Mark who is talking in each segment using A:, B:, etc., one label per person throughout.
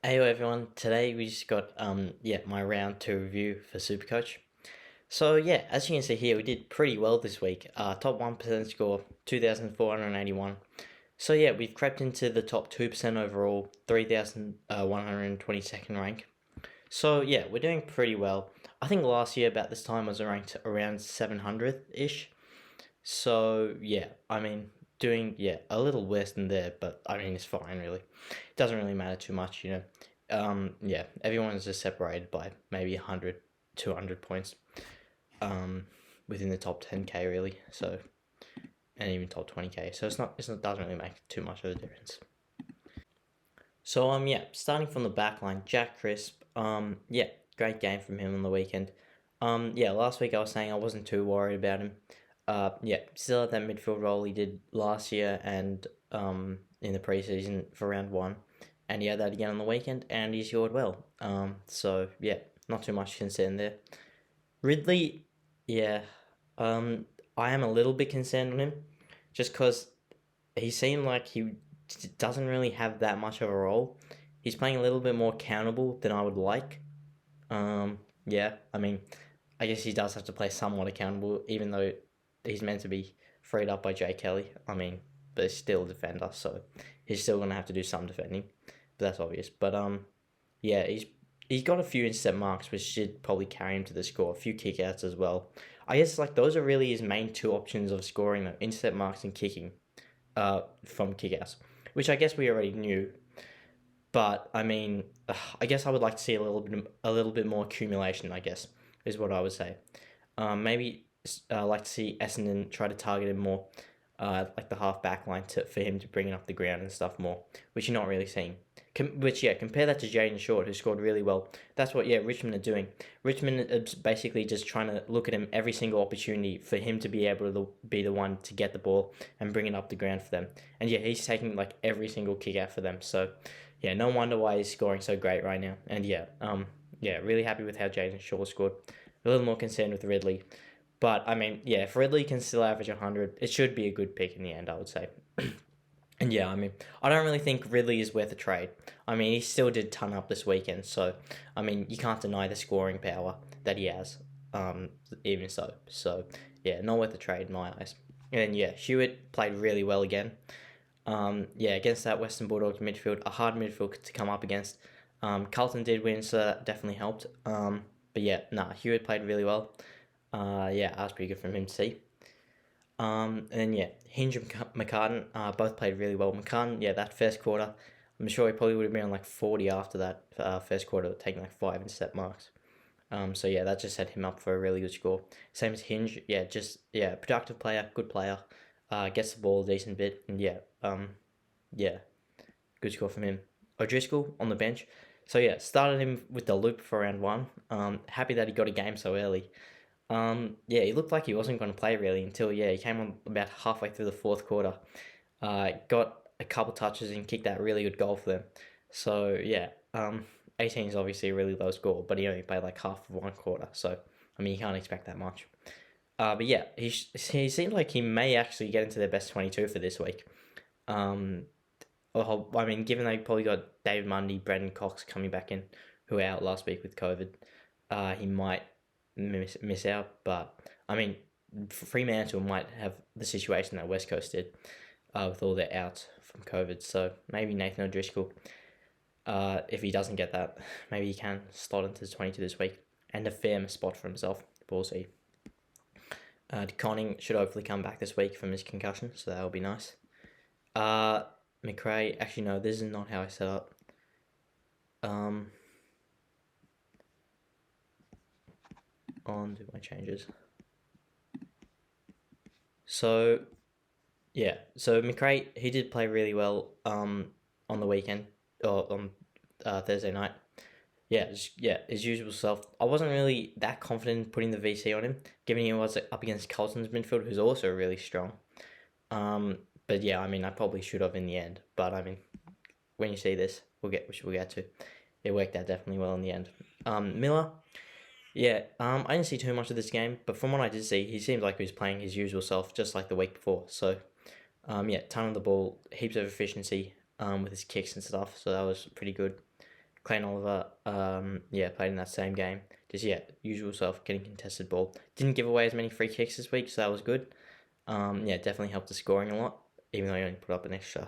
A: Hey everyone, today we just got my round 2 review for SuperCoach. So yeah, as you can see here, we did pretty well this week. Top 1% score, 2,481. So yeah, we've crept into the top 2% overall, 3,122nd rank. So yeah, we're doing pretty well. I think last year about this time was ranked around 700th-ish. So yeah, doing a little worse than there, but it's fine really. It doesn't really matter too much, you know. Everyone's just separated by maybe 100, 200 points um, within the top 10k really. So and even top 20k. So it doesn't really make too much of a difference. So starting from the back line, Jack Crisp. Great game from him on the weekend. Last week I was saying I wasn't too worried about him. Still at that midfield role he did last year and in the preseason for round one, and he had that again on the weekend, and he scored well. Not too much concern there. Ridley, yeah, I am a little bit concerned on him, just because he seemed like he doesn't really have that much of a role. He's playing a little bit more accountable than I would like. Um, yeah, I mean, I guess he does have to play somewhat accountable, even though he's meant to be freed up by Jay Kelly. But he's still a defender, so he's still gonna have to do some defending. But that's obvious. But yeah, he's got a few intercept marks, which should probably carry him to the score. A few kickouts as well. I guess like those are really his main two options of scoring: though, intercept marks and kicking, from kickouts, which I guess we already knew. But I guess I would like to see a little bit more accumulation. I guess is what I would say. Maybe like to see Essendon try to target him more, like the half back line for him to bring it up the ground and stuff more, which you're not really seeing. Compare that to Jaden Short, who scored really well. That's what Richmond are doing. Richmond is basically just trying to look at him every single opportunity for him to be able to be the one to get the ball and bring it up the ground for them. And yeah, he's taking like every single kick out for them. So yeah, no wonder why he's scoring so great right now. And really happy with how Jaden Short scored. A little more concerned with Ridley. But if Ridley can still average 100, it should be a good pick in the end, I would say. And I don't really think Ridley is worth a trade. He still did ton up this weekend, so you can't deny the scoring power that he has. Even so, not worth a trade in my eyes. And then Hewitt played really well again. Against that Western Bulldogs midfield, a hard midfield to come up against. Carlton did win, so that definitely helped. Hewitt played really well. That was pretty good from him to see. Hinge and McCartan both played really well. McCartan, that first quarter, I'm sure he probably would have been on like 40 after that first quarter, taking like 5 intercept marks. That just set him up for a really good score. Same as Hinge, productive player, good player, gets the ball a decent bit, and good score from him. O'Driscoll on the bench, started him with the loop for round one. Happy that he got a game so early. He looked like he wasn't going to play really until he came on about halfway through the fourth quarter. Got a couple touches and kicked that really good goal for them. So 18 is obviously a really low score, but he only played like half of one quarter. So you can't expect that much. He seems like he may actually get into their best 22 for this week. Given they probably got David Mundy, Brendan Cox coming back in, who were out last week with COVID, he might miss out. But Fremantle might have the situation that West Coast did, with all their outs from COVID. So maybe Nathan O'Driscoll, if he doesn't get that, maybe he can slot into the 22 this week and a fair spot for himself. We'll see. Conning should hopefully come back this week from his concussion, so that'll be nice. McRae, actually no, this is not how I set up. On to my changes. So McRae, he did play really well on the weekend, or on Thursday night. His usual self. I wasn't really that confident in putting the VC on him, given he was up against Colton's midfield, who's also really strong. I probably should have in the end. But when you see this, which we'll get to, it worked out definitely well in the end. Miller, I didn't see too much of this game, but from what I did see, he seems like he was playing his usual self, just like the week before. So, ton of the ball, heaps of efficiency, with his kicks and stuff. So that was pretty good. Clayton Oliver, played in that same game. Just usual stuff, getting contested ball. Didn't give away as many free kicks this week, so that was good. Definitely helped the scoring a lot, even though he only put up an extra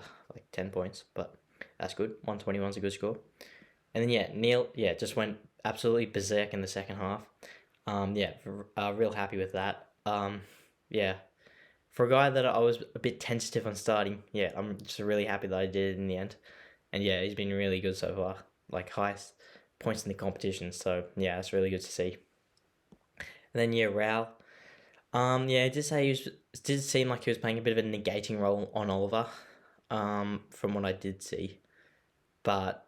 A: 10 points, but that's good. 121's a good score. And then Neil, just went absolutely berserk in the second half. Real happy with that. For a guy that I was a bit tentative on starting, I'm just really happy that I did it in the end. And he's been really good so far, like highest points in the competition. So that's really good to see. And then Raul, it did seem like he was playing a bit of a negating role on Oliver, from what I did see. But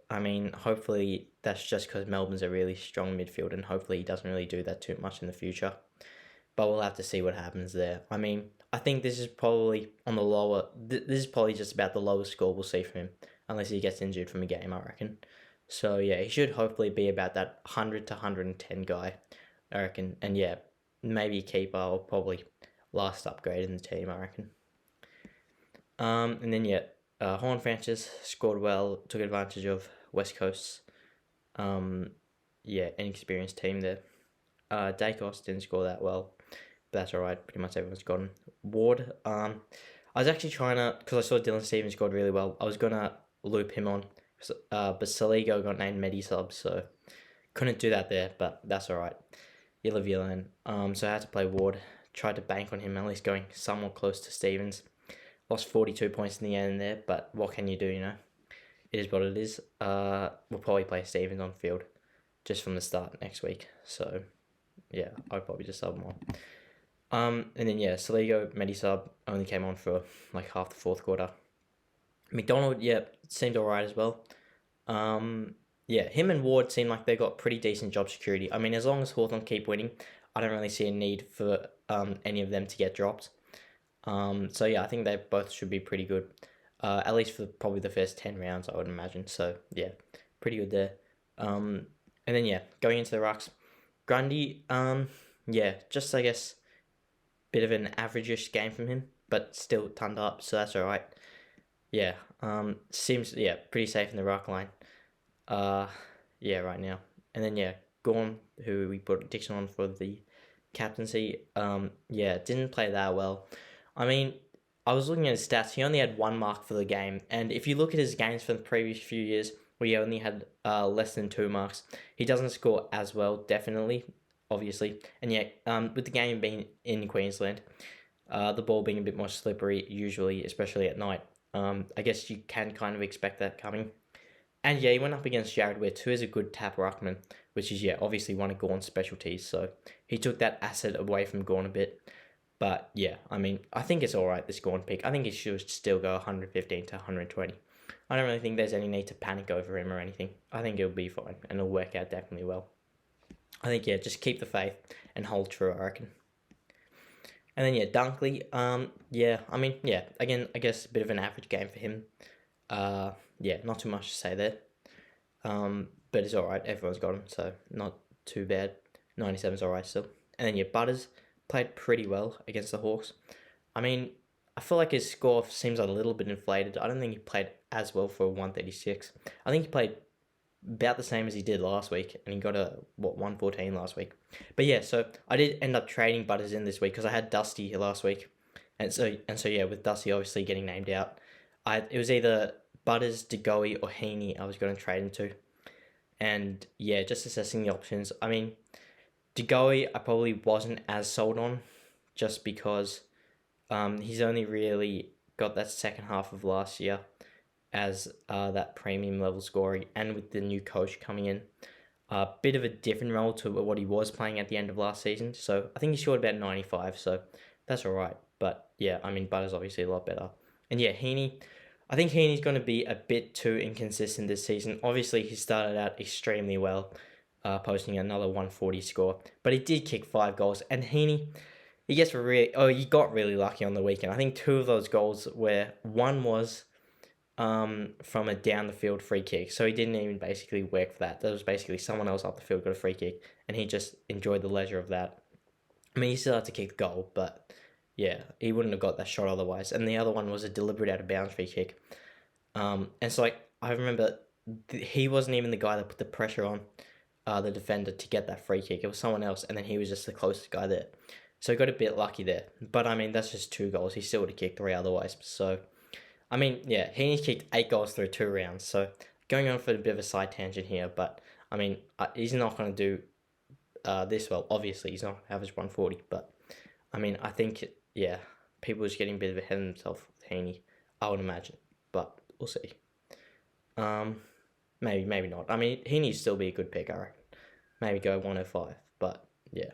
A: I mean, hopefully that's just because Melbourne's a really strong midfield, and hopefully he doesn't really do that too much in the future. But we'll have to see what happens there. I mean, I think this is probably on the lower. This is probably just about the lowest score we'll see from him, unless he gets injured from a game, I reckon. So he should hopefully be about that 100 to 110 guy, I reckon. And maybe a keeper or probably last upgrade in the team, I reckon. And then Horn Francis scored well, took advantage of West Coast's inexperienced team there. Dacos didn't score that well, but that's alright. Pretty much everyone's gotten. Ward, I was actually trying to, because I saw Dylan Stevens scored really well, I was going to loop him on, but Saligo got named Medi sub, so couldn't do that there, but that's alright. You live, you learn. So I had to play Ward. Tried to bank on him, at least going somewhat close to Stevens. Lost 42 points in the end there, but what can you do, It is what it is. We'll probably play Stevens on field just from the start next week. So, I'll probably just sub him on. And then, Saligo, Medi-sub, only came on for like half the fourth quarter. McDonald, seemed alright as well. Him and Ward seem like they got pretty decent job security. I mean, as long as Hawthorn keep winning, I don't really see a need for any of them to get dropped. I think they both should be pretty good. At least for probably the first 10 rounds, I would imagine. So, pretty good there. And then, going into the rucks. Grundy, just, I guess, bit of an average-ish game from him, but still turned up, so that's alright. Seems, pretty safe in the ruck line. Right now. And then, Gorn, who we put Dixon on for the captaincy, didn't play that well. I mean, I was looking at his stats. He only had 1 mark for the game. And if you look at his games from the previous few years, where he only had less than 2 marks, he doesn't score as well, definitely, obviously. And with the game being in Queensland, the ball being a bit more slippery, usually, especially at night, I guess you can kind of expect that coming. And he went up against Jared Witt, who is a good tap ruckman, which is, obviously one of Gorn's specialties. So he took that asset away from Gorn a bit. But, I mean, I think it's alright, this Gorn pick. I think he should still go 115 to 120. I don't really think there's any need to panic over him or anything. I think it'll be fine, and it'll work out definitely well. I think, just keep the faith and hold true, I reckon. And then, Dunkley, again, I guess a bit of an average game for him. Not too much to say there. But it's alright, everyone's got him, so not too bad. 97's alright still. And then, Butters played pretty well against the Hawks. I mean, I feel like his score seems a little bit inflated. I don't think he played as well for 136. I think he played about the same as he did last week, and he got 114 last week. But so I did end up trading Butters in this week because I had Dusty here last week, and so with Dusty obviously getting named out, it was either Butters, DeGoey, or Heaney I was going to trade into, and just assessing the options. I mean, DeGoey I probably wasn't as sold on, just because he's only really got that second half of last year as that premium level scoring, and with the new coach coming in, a bit of a different role to what he was playing at the end of last season. So I think he scored about 95, so that's alright. But I mean, Butter's obviously a lot better. And Heaney, I think Heaney's going to be a bit too inconsistent this season. Obviously, he started out extremely well, posting another 140 score, but he did kick 5 goals. And Heaney, he got really lucky on the weekend. I think 2 of those goals one was from a down the field free kick, so he didn't even basically work for that. That was basically someone else up the field got a free kick, and he just enjoyed the leisure of that. I mean, he still had to kick the goal, but he wouldn't have got that shot otherwise. And the other one was a deliberate out of bounds free kick. And so I remember he wasn't even the guy that put the pressure on the defender to get that free kick. It was someone else, and then he was just the closest guy there. So he got a bit lucky there. But I mean, that's just 2 goals. He still would have kicked 3 otherwise. So I mean, yeah, Heaney's kicked 8 goals through 2 rounds. So going on for a bit of a side tangent here, but I mean, he's not going to do this well. Obviously, he's not average 140, but I mean, I think yeah, people are just getting a bit ahead of themselves with Heaney, I would imagine, but we'll see. Maybe not. I mean, he needs to still be a good pick, I reckon. Maybe go 105, but yeah.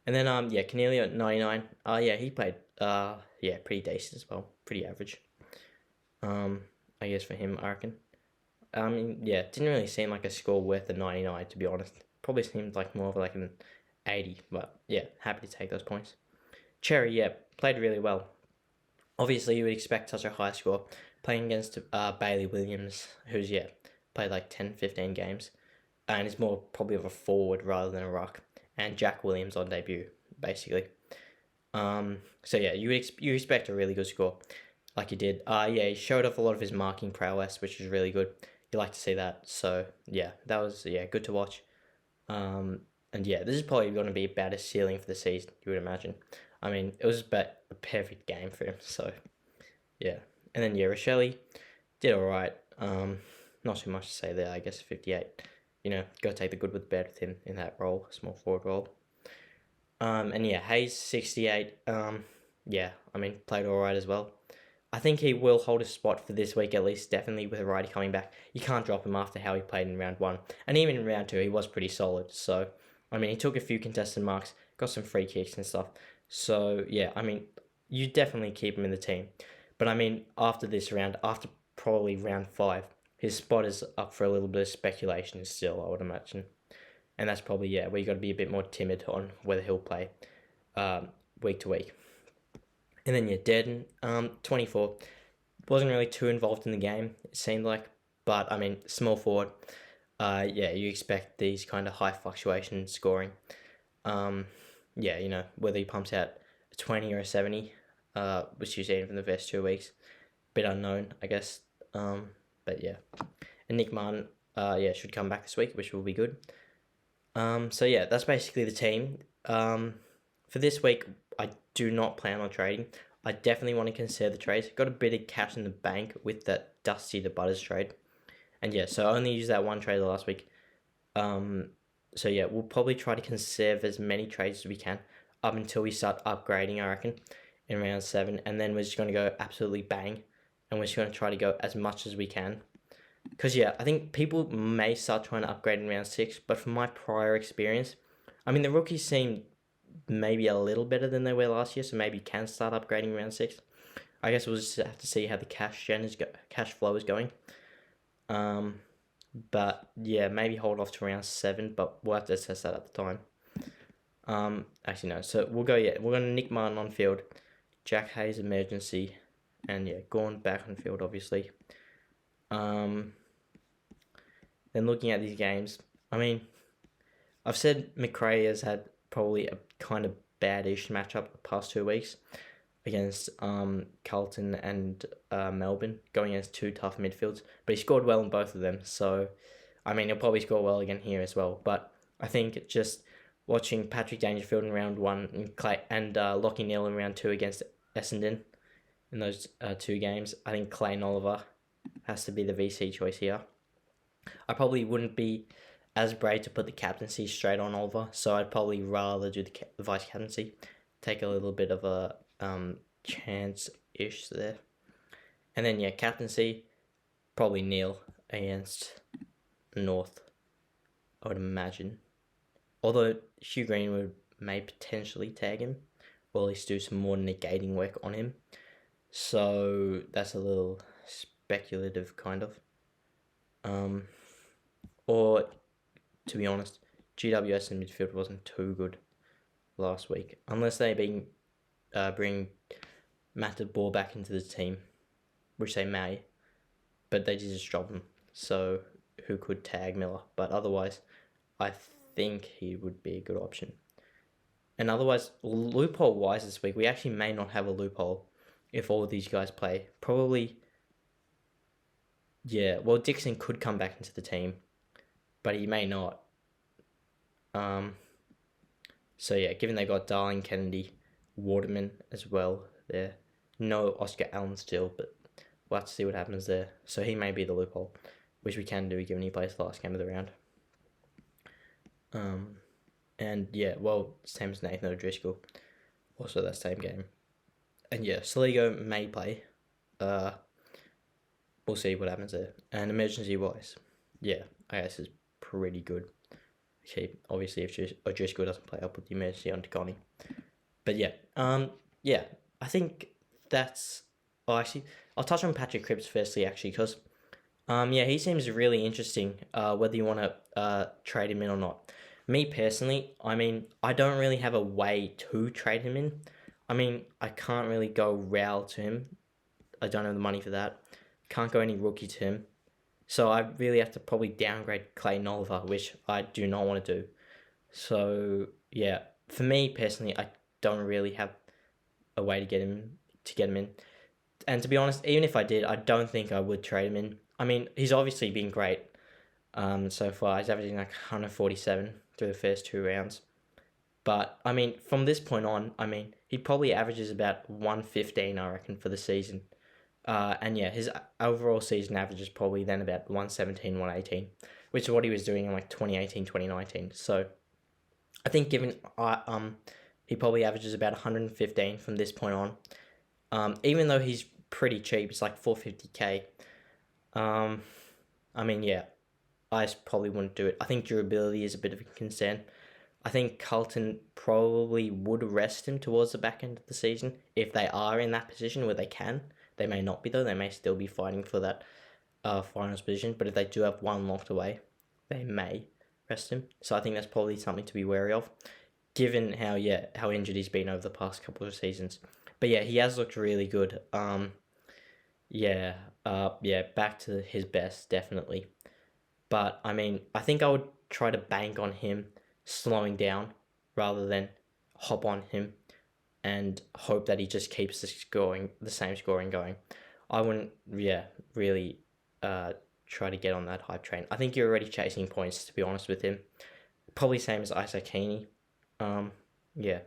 A: And then yeah, Cornelio at 99. Yeah, he played yeah, pretty decent as well, pretty average. I guess for him, I reckon. I mean, yeah, didn't really seem like a score worth a 99 to be honest. Probably seemed like more of like an 80, but yeah, happy to take those points. Cherry, yeah, played really well. Obviously, you would expect such a high score playing against Bailey Williams, who's, yeah, played like 10, 15 games, and is more probably of a forward rather than a ruck, and Jack Williams on debut, basically. So, yeah, you expect a really good score, like he did. Yeah, he showed off a lot of his marking prowess, which is really good. You like to see that. So, yeah, that was, yeah, good to watch. And yeah, this is probably going to be about a ceiling for the season, you would imagine. I mean, it was about a perfect game for him, so yeah. And then yeah, Rochelle did alright. Not too much to say there, I guess 58. You know, gotta take the good with the bad with him in that role, small forward role. And yeah, Hayes 68. Yeah, I mean, played alright as well. I think he will hold a spot for this week at least, definitely with Righty coming back. You can't drop him after how he played in round 1. And even in round 2, he was pretty solid. So, I mean, he took a few contested marks, got some free kicks and stuff. So, yeah, I mean, you definitely keep him in the team. But, I mean, after this round, after probably round 5, his spot is up for a little bit of speculation still, I would imagine. And that's probably, yeah, where you got to be a bit more timid on whether he'll play week to week. And then, yeah, Deaden, 24. Wasn't really too involved in the game, it seemed like. But, I mean, small forward. Yeah, you expect these kind of high fluctuation scoring. Yeah, you know, whether he pumps out a 20 or a 70, which you've seen from the first 2 weeks. Bit unknown, I guess. But, yeah. And Nick Martin, yeah, should come back this week, which will be good. So, yeah, that's basically the team. For this week, I do not plan on trading. I definitely want to consider the trades. Got a bit of cash in the bank with that Dusty to Butters trade. And yeah, so I only used that one trade last week. So yeah, we'll probably try to conserve as many trades as we can up until we start upgrading, I reckon, in round 7. And then we're just going to go absolutely bang. And we're just going to try to go as much as we can. Because yeah, I think people may start trying to upgrade in round 6. But from my prior experience, I mean, the rookies seem maybe a little better than they were last year, so maybe you can start upgrading round 6. I guess we'll just have to see how the cash flow is going. But yeah, maybe hold off to round 7, but we'll have to assess that at the time. Actually no, so we'll go, yeah, we're going to Nick Martin on field, Jack Hayes emergency, and yeah, Gorn back on field, obviously. Then looking at these games, I mean, I've said McRae has had probably a kind of bad-ish matchup the past 2 weeks against Carlton and Melbourne, going against 2 tough midfields. But he scored well in both of them, so I mean he'll probably score well again here as well. But I think just watching Patrick Dangerfield in round 1 and Lockie Neal in round 2 against Essendon in those 2 games, I think Clayton Oliver has to be the VC choice here. I probably wouldn't be as brave to put the captaincy straight on Oliver, so I'd probably rather do the vice captaincy, take a little bit of a chance-ish there. And then, yeah, captaincy, probably Neil against North, I would imagine. Although Hugh Greenwood may potentially tag him, or at least do some more negating work on him. So that's a little speculative, kind of. Or, to be honest, GWS in midfield wasn't too good last week. Unless they bring Matt de Boer back into the team, which they may. But they just drop him. So, who could tag Miller? But otherwise, I think he would be a good option. And otherwise, loophole-wise this week, we actually may not have a loophole if all of these guys play. Probably Yeah, well, Dixon could come back into the team, but he may not. Um, so yeah, given they got Darling, Kennedy, Waterman as well there. No Oscar Allen still, but we'll have to see what happens there. So he may be the loophole, which we can do given he plays the last game of the round. And yeah, well, same as Nathan O'Driscoll, also that same game. And yeah, Saligo may play. We'll see what happens there. And emergency wise, yeah, I guess is pretty good. Okay, obviously if O'Driscoll doesn't play, I'll put the emergency on Connie. But yeah, I think that's. Oh, actually, I'll touch on Patrick Cripps firstly, actually, because yeah, he seems really interesting. Whether you want to trade him in or not. Me personally, I mean, I don't really have a way to trade him in. I mean, I can't really go Rail to him. I don't have the money for that. Can't go any rookie to him. So I really have to probably downgrade Clayton Oliver, which I do not want to do. So yeah, for me personally, I don't really have a way to get him in. And to be honest, even if I did, I don't think I would trade him in. I mean, he's obviously been great so far. He's averaging like 147 through the first 2 rounds. But I mean, from this point on, I mean, he probably averages about 115, I reckon, for the season. And yeah, his overall season average is probably then about 117, 118, which is what he was doing in like 2018, 2019. So I think given he probably averages about 115 from this point on. Even though he's pretty cheap, it's like 450k. I mean, yeah, I probably wouldn't do it. I think durability is a bit of a concern. I think Carlton probably would rest him towards the back end of the season if they are in that position where they can. They may not be though. They may still be fighting for that finals position. But if they do have one locked away, they may rest him. So I think that's probably something to be wary of, given how injured he's been over the past couple of seasons. But yeah, he has looked really good. Back to his best definitely. But I mean, I think I would try to bank on him slowing down rather than hop on him and hope that he just keeps the same scoring going. I wouldn't, really try to get on that hype train. I think you're already chasing points, to be honest with him. Probably same as Isaac Heaney. Yeah.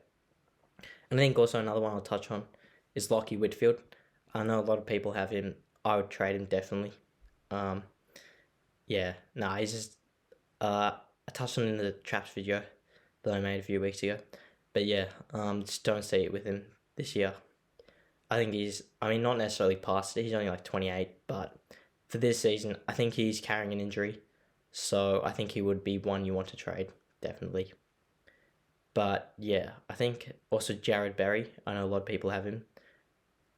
A: And I think also another one I'll touch on is Lockie Whitfield. I know a lot of people have him. I would trade him definitely. He's just. I touched on him in the traps video that I made a few weeks ago. But yeah, just don't see it with him this year. I think not necessarily past it, he's only like 28, but for this season, I think he's carrying an injury. So I think he would be one you want to trade, definitely. But yeah, I think also Jared Berry, I know a lot of people have him.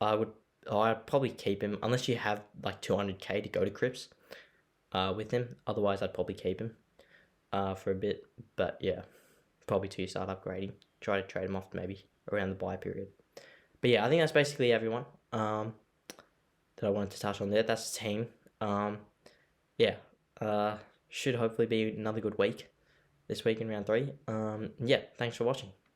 A: I'd probably keep him, unless you have like 200k to go to Cripps with him. Otherwise, I'd probably keep him for a bit. But yeah, probably till you start upgrading. Try to trade him off maybe around the buy period. But yeah, I think that's basically everyone that I wanted to touch on there. That's the team. Should hopefully be another good week this week in round 3. Thanks for watching.